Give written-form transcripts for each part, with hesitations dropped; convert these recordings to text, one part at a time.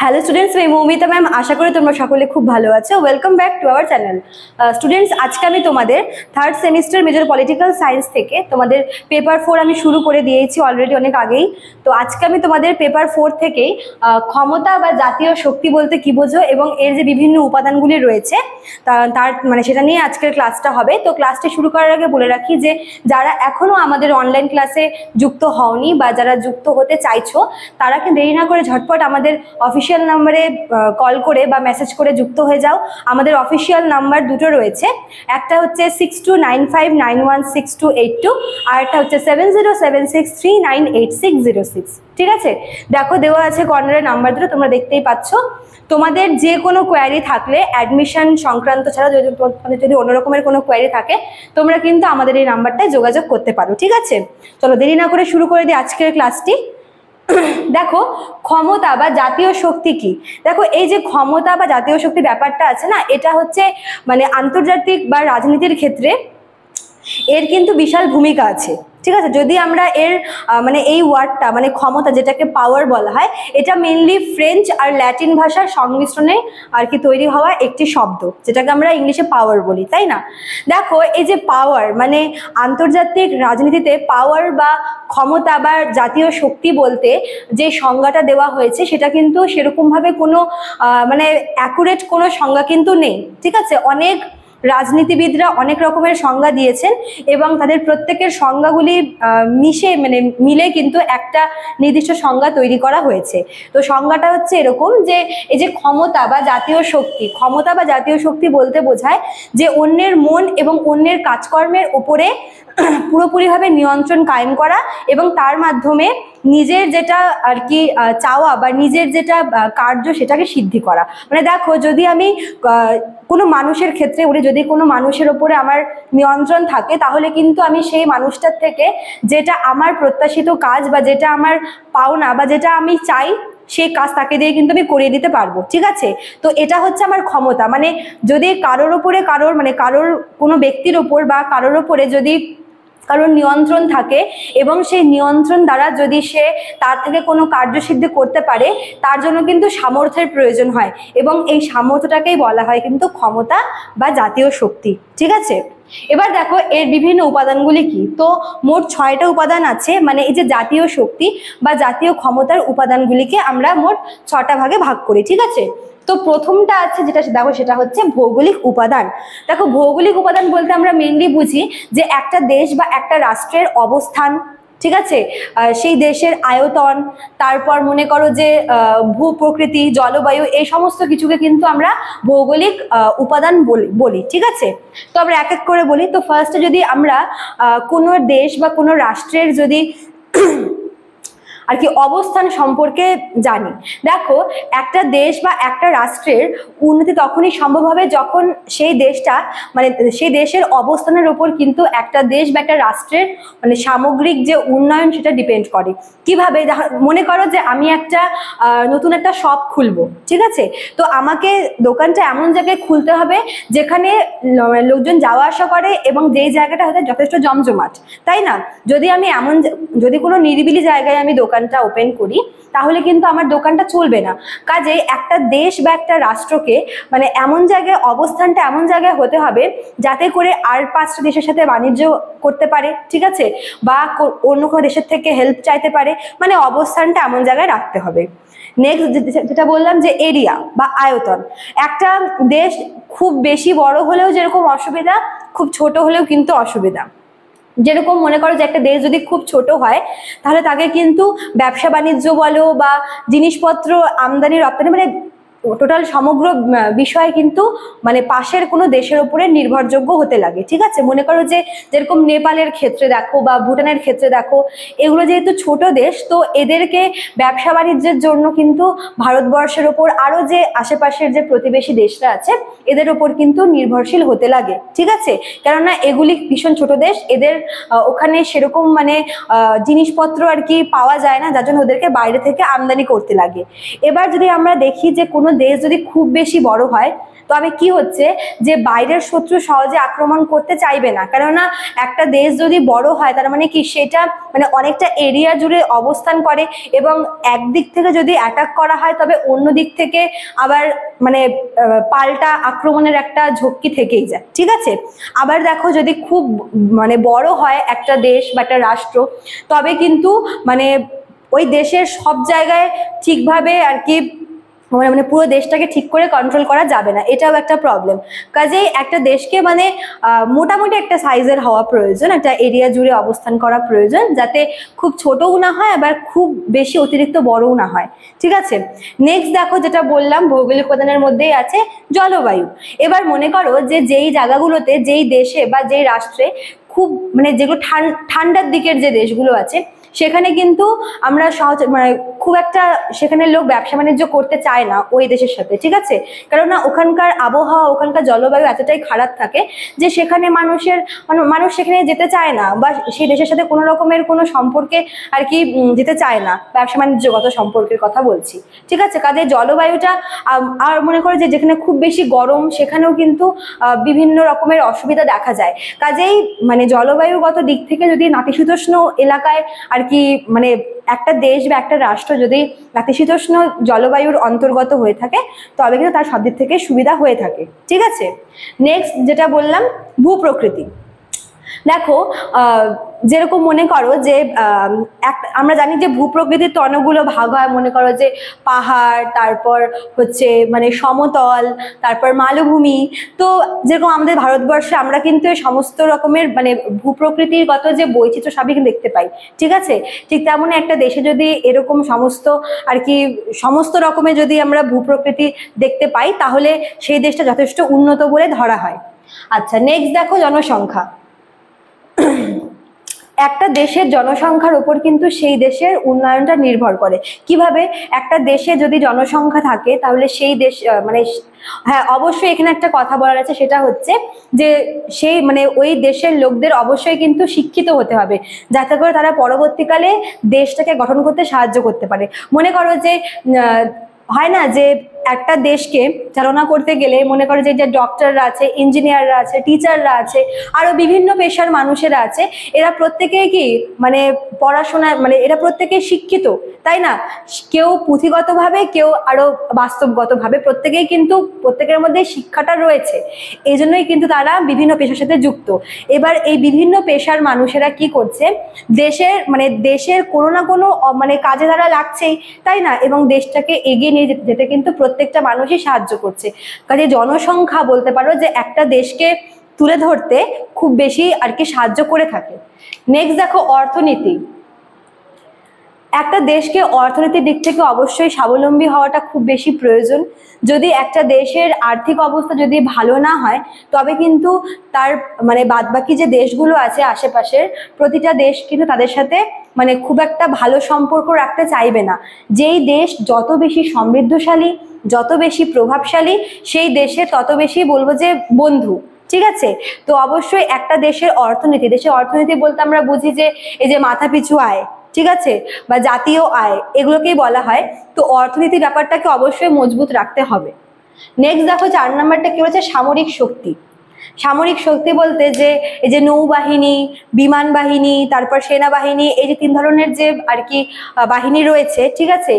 Hello students, আমি Moumita ma'am. আশা করি তোমরা সকলে খুব ভালো আছো। Welcome back to our channel. Students, আজকে আমি তোমাদের third semester major political science থেকে তোমাদের পেপার 4 আমি শুরু করে দিয়েছি অলরেডি অনেক আগেই। তো আজকে আমি তোমাদের পেপার 4 থেকেই ক্ষমতা বা জাতীয় শক্তি বলতে কি বোঝো এবং এর যে বিভিন্ন উপাদানগুলি রয়েছে তার মানে সেটা নিয়ে আজকের ক্লাসটা হবে। তো ক্লাসটি শুরু করার আগে বলে রাখি যে যারা এখনো আমাদের অনলাইন ক্লাসে যুক্ত হওনি বা যারা যুক্ত হতে চাইছো তারা কি দেরি না করে ঝটপট আমাদের অফিসিয়াল নাম্বারে কল করে বা মেসেজ করে যুক্ত হয়ে যাও। আমাদের অফিসিয়াল নাম্বার দুটো রয়েছে, একটা হচ্ছে 6295916282 আর একটা হচ্ছে 7076398606। ঠিক আছে, দেখো দেওয়া আছে কর্নারে নাম্বার দুটো, তোমরা দেখতেই পাচ্ছ। তোমাদের যে কোনো কোয়ারি থাকলে অ্যাডমিশন সংক্রান্ত ছাড়া যদি অন্য রকমের কোনো কোয়ারি থাকে তোমরা কিন্তু আমাদের এই নাম্বারটায় যোগাযোগ করতে পারো। ঠিক আছে, চলো দেরি না করে শুরু করে দিই আজকের ক্লাসটি। দেখো, ক্ষমতা বা জাতীয় শক্তি কি? দেখো, এই যে ক্ষমতা বা জাতীয় শক্তি ব্যাপারটা আছে না, এটা হচ্ছে মানে আন্তর্জাতিক বা রাজনীতির ক্ষেত্রে এর কিন্তু বিশাল ভূমিকা আছে। ঠিক আছে, যদি আমরা এর মানে এই ওয়ার্ডটা মানে ক্ষমতা যেটাকে পাওয়ার বলা হয়, এটা মেনলি ফ্রেঞ্চ আর ল্যাটিন ভাষার সংমিশ্রণে আর কি তৈরি হওয়া একটি শব্দ, যেটাকে আমরা ইংলিশে পাওয়ার বলি, তাই না? দেখো, এই যে পাওয়ার মানে আন্তর্জাতিক রাজনীতিতে পাওয়ার বা ক্ষমতা বা জাতীয় শক্তি বলতে যে সংজ্ঞাটা দেওয়া হয়েছে সেটা কিন্তু সেরকমভাবে কোনো মানে অ্যাকুরেট কোনো সংজ্ঞা কিন্তু নেই। ঠিক আছে, অনেক রাজনীতিবিদরা অনেক রকমের সংজ্ঞা দিয়েছেন এবং তাদের প্রত্যেকের সংজ্ঞাগুলি মিলে কিন্তু একটা নির্দিষ্ট সংজ্ঞা তৈরি করা হয়েছে। তো সংজ্ঞাটা হচ্ছে এরকম যে এই যে ক্ষমতা বা জাতীয় শক্তি বলতে বোঝায় যে অন্যের মন এবং অন্যের কাজকর্মের উপরে পুরোপুরিভাবে নিয়ন্ত্রণ কায়েম করা এবং তার মাধ্যমে নিজের যেটা আর কি চাওয়া বা নিজের যেটা কার্য সেটাকে সিদ্ধি করা। মানে দেখো, যদি আমি কোনো মানুষের ক্ষেত্রে বলি, যদি কোনো মানুষের ওপরে আমার নিয়ন্ত্রণ থাকে তাহলে কিন্তু আমি সেই মানুষটার থেকে যেটা আমার প্রত্যাশিত কাজ বা যেটা আমার পাওনা বা যেটা আমি চাই সেই কাজ তাকে দিয়ে কিন্তু আমি করিয়ে দিতে পারবো। ঠিক আছে, তো এটা হচ্ছে আমার ক্ষমতা। মানে যদি কারোর কোনো ব্যক্তির ওপর বা কারোর ওপরে যদি কারোর নিয়ন্ত্রণ থাকে এবং সেই নিয়ন্ত্রণ দ্বারা যদি সে তার থেকে কোনো কার্যসিদ্ধি করতে পারে, তার জন্য কিন্তু সামর্থ্যের প্রয়োজন হয় এবং এই সামর্থ্যটাকেই বলা হয় কিন্তু ক্ষমতা বা জাতীয় শক্তি। ঠিক আছে, এবার দেখো এর বিভিন্ন উপাদানগুলি কি। তো মোট 6টা উপাদান আছে, মানে এই যে জাতীয় শক্তি বা জাতীয় ক্ষমতার উপাদানগুলিকে আমরা মোট 6টা ভাগে ভাগ করি। ঠিক আছে, তো প্রথমটা আছে যেটা দেখো, সেটা হচ্ছে ভৌগোলিক উপাদান। দেখো, ভৌগোলিক উপাদান বলতে আমরা মেনলি বুঝি যে একটা দেশ বা একটা রাষ্ট্রের অবস্থান, ঠিক আছে, সেই দেশের আয়তন, তারপর মনে করো যে ভূ প্রকৃতি, জলবায়ু, এই সমস্ত কিছুকে কিন্তু আমরা ভৌগোলিক উপাদান বলি। ঠিক আছে, তো আমরা এক এক করে বলি। তো ফার্স্টে যদি আমরা কোনো দেশ বা কোনো রাষ্ট্রের যদি আর কি অবস্থান সম্পর্কে জানি, দেখো একটা দেশ বা একটা রাষ্ট্রের উন্নতি তখনই সম্ভব হবে যখন সেই দেশটা মানে সেই দেশের অবস্থানের উপর কিন্তু একটা দেশ বা একটা রাষ্ট্রের মানে সামগ্রিক যে উন্নয়ন সেটা ডিপেন্ড করে। কিভাবে? মনে করো যে আমি একটা নতুন একটা শপ খুলবো, ঠিক আছে, তো আমাকে দোকানটা এমন জায়গায় খুলতে হবে যেখানে লোকজন যাওয়া আসা করে এবং যেই জায়গাটা হয়তো যথেষ্ট জমজমাট, তাই না? যদি কোনো নিরিবিলি জায়গায় আমি দোকানটা ওপেন করি তাহলে কিন্তু আমার দোকানটা চলবে না। কাজে একটা দেশ বা একটা রাষ্ট্রকে মানে এমন জায়গায় অবস্থানটা এমন জায়গায় হতে হবে যাতে করে আর 5টা দেশের সাথে বাণিজ্য করতে পারে, ঠিক আছে, বা অন্য কোনো দেশের থেকে হেল্প চাইতে পারে, মানে অবস্থানটা এমন জায়গায় রাখতে হবে। নেক্সট যেটা বললাম যে এরিয়া বা আয়তন। একটা দেশ খুব বেশি বড় হলেও যেরকম অসুবিধা, খুব ছোট হলেও কিন্তু অসুবিধা। যেরকম মনে করো যে একটা দেশ যদি খুব ছোট হয় তাহলে তাকে কিন্তু ব্যবসা বাণিজ্য বলো বা জিনিসপত্র আমদানি রপ্তানি মানে টোটাল সমগ্র বিষয় কিন্তু মানে পাশের কোনো দেশের উপরে নির্ভরযোগ্য হতে লাগে। ঠিক আছে, মনে করো যে যেরকম নেপালের ক্ষেত্রে দেখো বা ভুটানের ক্ষেত্রে দেখো, এগুলো যেহেতু ছোট দেশ, তো এদেরকে ব্যবসা বাণিজ্যের জন্য কিন্তু ভারতবর্ষের ওপর আরো যে আশেপাশের যে প্রতিবেশী দেশরা আছে এদের ওপর কিন্তু নির্ভরশীল হতে লাগে। ঠিক আছে, কেননা এগুলি ভীষণ ছোট দেশ, এদের ওখানে সেরকম মানে জিনিসপত্র আর কি পাওয়া যায় না, যার জন্য ওদেরকে বাইরে থেকে আমদানি করতে লাগে। এবার যদি আমরা দেখি যে কোনো দেশ যদি খুব বেশি বড় হয়, তবে কি হচ্ছে যে বাইরের শত্রু সহজে আক্রমণ করতে চাইবে না। কেননা একটা দেশ যদি বড় হয় তার মানে কি সেটা মানে অনেকটা এরিয়া জুড়ে অবস্থান করে, এবং একদিক থেকে যদি অ্যাটাক করা হয় তবে অন্য দিক থেকে আবার মানে পাল্টা আক্রমণের একটা ঝক্কি থেকেই যায়, ঠিক আছে। আবার দেখো যদি খুব মানে বড় হয় একটা দেশ বা একটা রাষ্ট্র, তবে কিন্তু মানে ওই দেশের সব জায়গায় ঠিকভাবে আর কি মানে পুরো দেশটাকে ঠিক করে কন্ট্রোল করা যাবে না, এটাও একটা প্রবলেম। কাজেই একটা দেশকে মানে মোটামুটি একটা সাইজের হওয়া প্রয়োজন, একটা এরিয়া জুড়ে অবস্থান করা প্রয়োজন, যাতে খুব ছোটও না হয় আবার খুব বেশি অতিরিক্ত বড়ও না হয়, ঠিক আছে। নেক্সট দেখো যেটা বললাম ভৌগোলিক উপাদানের মধ্যেই আছে জলবায়ু। এবার মনে করো যে যেই জায়গাগুলোতে, যেই দেশে বা যেই রাষ্ট্রে খুব মানে যেগুলো ঠান্ডার দিকের যে দেশগুলো আছে, সেখানে কিন্তু আমরা সহজ মানে খুব একটা সেখানে লোক ব্যবসা বাণিজ্য করতে চায় না ওই দেশের সাথে, ঠিক আছে। কেননা ওখানকার আবহাওয়া, ওখানকার জলবায়ু এতটাই খারাপ থাকে যে সেখানে মানুষ সেখানে যেতে চায় না, বা সেই দেশের সাথে কোনো রকমের কোনো সম্পর্কে আর কি যেতে চায় না, ব্যবসা বাণিজ্যগত সম্পর্কের কথা বলছি, ঠিক আছে। কাজে জলবায়ুটা আর মনে করো যে যেখানে খুব বেশি গরম সেখানেও কিন্তু বিভিন্ন রকমের অসুবিধা দেখা যায়। কাজেই মানে জলবায়ুগত দিক থেকে যদি নাতিশীতোষ্ণ এলাকায় আর কি মানে একটা দেশ বা একটা রাষ্ট্র যদি নাতিশীতোষ্ণ জলবায়ুর অন্তর্গত হয়ে থাকে, তবে কিন্তু তার সব দিক থেকে সুবিধা হয়ে থাকে, ঠিক আছে। নেক্সট যেটা বললাম ভূপ্রকৃতি। দেখো যেরকম মনে করো যে আমরা জানি যে ভূপ্রকৃতির তো অনেকগুলো ভাগ হয়, মনে করো যে পাহাড়, তারপর হচ্ছে মানে সমতল, তারপর মালভূমি। তো যেরকম আমাদের ভারতবর্ষে আমরা কিন্তু এই সমস্ত রকমের মানে ভূপ্রকৃতিগত যে বৈচিত্র্য সবই কিন্তু দেখতে পাই, ঠিক আছে। ঠিক তেমনই একটা দেশে যদি এরকম সমস্ত আর কি সমস্ত রকমের যদি আমরা ভূপ্রকৃতি দেখতে পাই, তাহলে সেই দেশটা যথেষ্ট উন্নত বলে ধরা হয়। আচ্ছা, নেক্সট দেখো জনসংখ্যা। একটা দেশের জনসংখ্যার উপর কিন্তু সেই দেশের উন্নয়নটা নির্ভর করে। কিভাবে? একটা দেশে যদি জনসংখ্যা থাকে তাহলে সেই দেশ মানে হ্যাঁ অবশ্যই এখানে একটা কথা বলার আছে, সেটা হচ্ছে যে সেই মানে ওই দেশের লোকদের অবশ্যই কিন্তু শিক্ষিত হতে হবে, যাতে করে তারা পরবর্তীকালে দেশটাকে গঠন করতে সাহায্য করতে পারে। মনে করো যে হয় না যে একটা দেশকে চালনা করতে গেলে মনে করো যে ডক্টররা আছে, ইঞ্জিনিয়াররা আছে, টিচাররা আছে, আরো বিভিন্ন পেশার মানুষেরা আছে, এরা প্রত্যেকেই কি মানে পড়াশোনা মানে এরা প্রত্যেকেই শিক্ষিত, তাই না? কেউ পুঁথিগতভাবে, কেউ আরো বাস্তবগতভাবে, প্রত্যেকেই কিন্তু প্রত্যেকের মধ্যে শিক্ষাটা রয়েছে, এই জন্যই কিন্তু তারা বিভিন্ন পেশার সাথে যুক্ত। এবার এই বিভিন্ন পেশার মানুষেরা কি করছে, দেশের কোনো না কোনো মানে কাজে তারা লাগছেই, তাই না? এবং দেশটাকে এগিয়ে নিয়ে যেতে কিন্তু প্রত্যেকটা মানুষই সাহায্য করছে। কাজে জনসংখ্যা বলতে পারো যে একটা দেশকে তুলে ধরতে খুব বেশি আর কি সাহায্য করে থাকে। নেক্সট দেখো অর্থনীতি। একটা দেশকে অর্থনীতির দিক থেকে অবশ্যই স্বাবলম্বী হওয়াটা খুব বেশি প্রয়োজন। যদি একটা দেশের আর্থিক অবস্থা যদি ভালো না হয়, তবে কিন্তু তার মানে বাদবাকি যে দেশগুলো আছে আশেপাশের প্রতিটা দেশ কিন্তু তাদের সাথে মানে খুব একটা ভালো সম্পর্ক রাখতে চাইবে না। যেই দেশ যত বেশি সমৃদ্ধশালী, যত বেশি প্রভাবশালী, সেই দেশের তত বেশি বলবো যে বন্ধু, ঠিক আছে। তো অবশ্যই একটা দেশের অর্থনীতি বলতে আমরা বুঝি যে এই যে মাথাপিছু আয়, ঠিক আছে, বা জাতীয় আয়, এগুলোকেই বলা হয়। তো অর্থনীতি ব্যাপারটাকে অবশ্যই মজবুত রাখতে হবে। নেক্সট দেখো 4 নাম্বারটা কি হচ্ছে সামরিক শক্তি। সামরিক শক্তি বলতে যে এই যে নৌবাহিনী, বিমান বাহিনী, তারপর সেনাবাহিনী, এই যে 3 ধরনের যে আর কি বাহিনী রয়েছে, ঠিক আছে,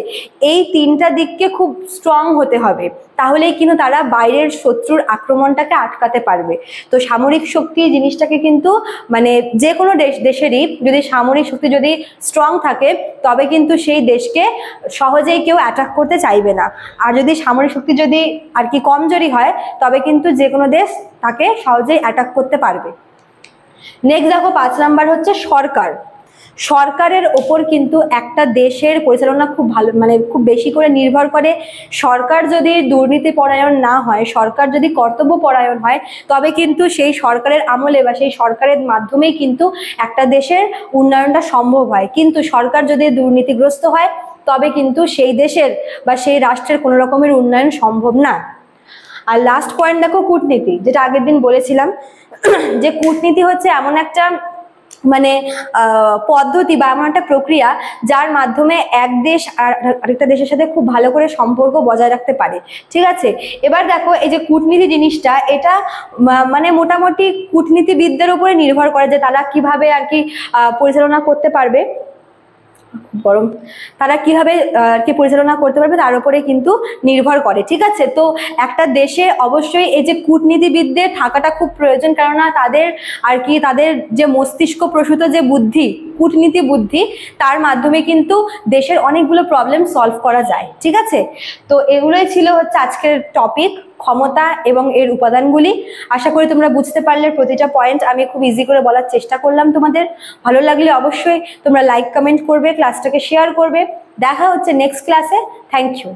এই 3টা দিককে খুব স্ট্রং হতে হবে, তাহলেই কিন্তু তারা বাইরের শত্রুর আক্রমণটাকে আটকাতে পারবে। তো সামরিক শক্তি জিনিসটাকে কিন্তু মানে যে কোনো দেশেরই যদি সামরিক শক্তি যদি স্ট্রং থাকে, তবে কিন্তু সেই দেশকে সহজেই কেউ অ্যাটাক করতে চাইবে না। আর যদি সামরিক শক্তি যদি আর কি কমজোরি হয়, তবে কিন্তু যে কোনো দেশ তাকে সহজেই অ্যাটাক করতে পারবে। নেক্সট দেখো 5 নাম্বার হচ্ছে সরকার। সরকারের ওপর কিন্তু একটা দেশের পরিচালনা খুব ভালো মানে খুব বেশি করে নির্ভর করে। সরকার যদি দুর্নীতি পরায়ণ না হয়, সরকার যদি কর্তব্য পরায়ণ হয়, তবে কিন্তু সেই সরকারের আমলে বা সেই সরকারের মাধ্যমেই কিন্তু একটা দেশের উন্নয়নটা সম্ভব হয়। কিন্তু সরকার যদি দুর্নীতিগ্রস্ত হয়, তবে কিন্তু সেই দেশের বা সেই রাষ্ট্রের কোনো রকমের উন্নয়ন সম্ভব না। আর লাস্ট পয়েন্ট দেখো কূটনীতি, যেটা আগের দিন বলেছিলাম যে কূটনীতি হচ্ছে এমন একটা মানে পদ্ধতি বা এমন একটা প্রক্রিয়া যার মাধ্যমে এক দেশ আর আরেকটা দেশের সাথে খুব ভালো করে সম্পর্ক বজায় রাখতে পারে। ঠিক আছে, এবার দেখো এই যে কূটনীতি জিনিসটা, এটা মানে মোটামুটি কূটনীতিবিদদের উপরে নির্ভর করে যে তারা কিভাবে আর কি পরিচালনা করতে পারবে, গরম, তারা কিভাবে আর কি পরিচালনা করতে পারবে তার উপরে কিন্তু নির্ভর করে। ঠিক আছে, তো একটা দেশে অবশ্যই এই যে কূটনীতিবিদদের থাকাটা খুব প্রয়োজন, কেননা তাদের আর কি তাদের যে মস্তিষ্ক প্রসূত যে বুদ্ধি, কূটনীতি বুদ্ধি, তার মাধ্যমে কিন্তু দেশের অনেকগুলো প্রবলেম সলভ করা যায়। ঠিক আছে, তো এগুলোই ছিল হচ্ছে আজকের টপিক, ক্ষমতা এবং এর উপাদানগুলি। আশা করি তোমরা বুঝতে পারলে, প্রতিটা পয়েন্ট আমি খুব ইজি করে বলার চেষ্টা করলাম তোমাদের। ভালো লাগলে অবশ্যই তোমরা লাইক কমেন্ট করবে, ক্লাসটাকে শেয়ার করবে। দেখা হচ্ছে নেক্সট ক্লাসে। Thank you.